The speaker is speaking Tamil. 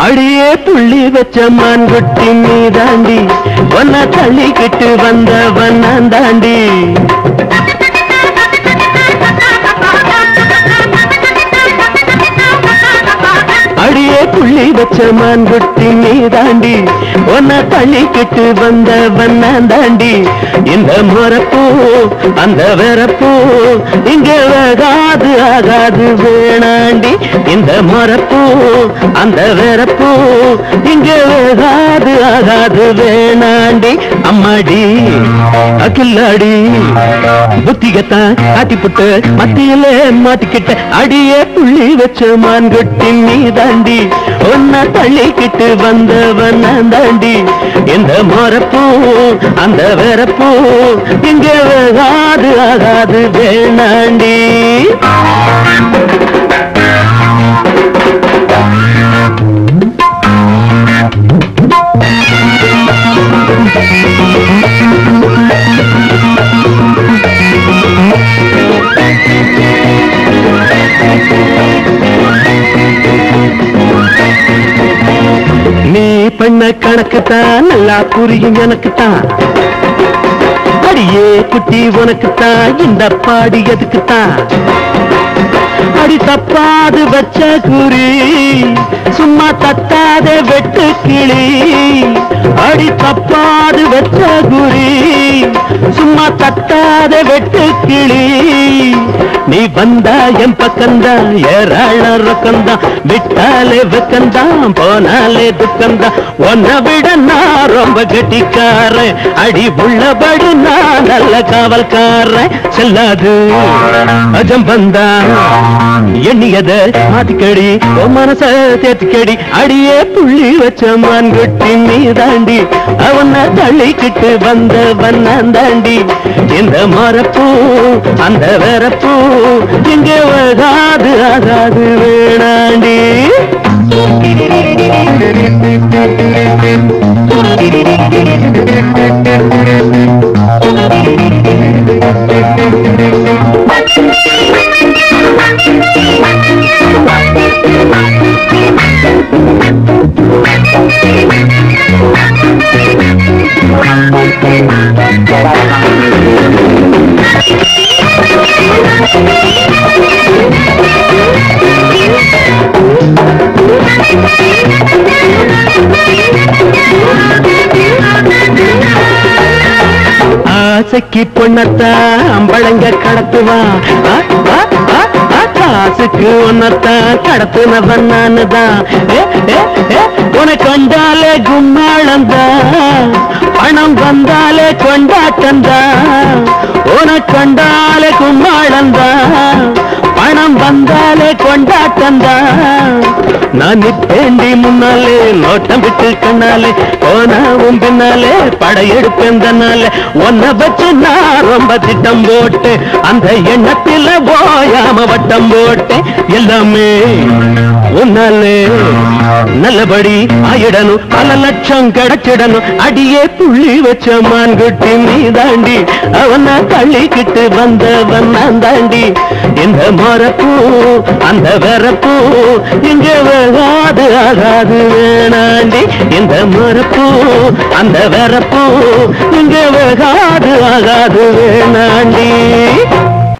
அடியே புள்ளி வச்ச மான்குட்டி நீ தாண்டி ஒன்ன தள்ளிக்கிட்டு வந்தவன் நான் தாண்டி அடியே புள்ளி வச்ச மான்குட்டி நீ தாண்டி ஒன்ன தள்ளிக்கிட்டு வந்தவன் நான் தாண்டி இந்த முறப்போ அந்த வெறப்போ இங்க வேகாது ஆகாது வேணாண்டி இந்த முறப்போ அந்த வெறப்போ இங்க வேகாது ஆகாது வேணாண்டி அம்மாடி அகில்லாடி புத்திகத்தான் காட்டிப்புட்டு மத்தியில மாட்டிக்கிட்ட அடியே புள்ளி வச்ச மான்குட்டி நீ தாண்டி ஒன்ன தள்ளிக்கிட்டு வந்தவன் தாண்டி இந்த முறப்போ அந்த வெறப்போ இங்க வேகாது ஆகாது வேணாண்டி நீ பண்ண கணக்குத்தான் நல்லா புரியும் எனக்குத்தான் அடியே குட்டி உனக்குத்தான் இந்த பாடி எதுக்குத்தான் அடி தப்பாது வச்ச குறி சும்மா தத்தாத வெட்டு கிளி அடி தப்பாது வச்ச குறி சும்மா தத்தாத வெட்டு கிளி நீ வந்தா என் பக்கம்தான் ஏராள ரொக்கம்தான் விட்டாலே வெக்கம்தான் போனாலே துக்கம்தான் உன்னை விட நான் ரொம்ப கெட்டிக்காரன் அடி உள்ளபடி நான் நல்ல காவல்காரன் செல்லாது அஜம் வந்தா எண்ணியத மாத்திக்கடி உன் மனச தேத்திக்கடி அடியே புள்ளி வச்ச மான்குட்டி நீ தாண்டி அவனை தள்ளிக்கிட்டு வந்தவன் நான் தாண்டி இந்த மரப்பூ அந்த வெறப்பூ இங்க வேகாது ஆகாது வேணாண்டி ஆசைக்கு பொண்ணத்தான் அம்பளங்க கடத்துவான் காசுக்கு ஒன்னத்தான் கடத்துனவன் நானுதான் உனக்கு கண்டாலே கும்மாளந்தான் பணம் வந்தாலே கொண்டாட்டந்தான் உனக்கு கண்டாலே கும்மாளந்தான் பணம் வந்தாலே கொண்டாட்டந்தான் நான் நிப்பேண்டி முன்னாலே நோட்டம் விட்டு கண்ணாலே போனாவும் பின்னாலே படையெடுப்பேந்தனாலே உன்னை வச்சு நான் ரொம்ப திட்டம் போட்டு அந்த எண்ணத்தில போயாம வட்டம் போட்டேன் எல்லாமே உன்னாலே நல்லபடி ஆயிடணும் பல லட்சம் கிடைச்சிடணும் அடியே புள்ளி வச்ச மான்குட்டி நீ தாண்டி அவனை தள்ளிக்கிட்டு வந்தவன் நான் தாண்டி இந்த மரப்பூ அந்த வெறப்பூ இங்க வேகாது ஆகாது வேணாண்டி இந்த மரப்பூ அந்த வெறப்பூ இங்க வேகாது ஆகாது வேணாண்டி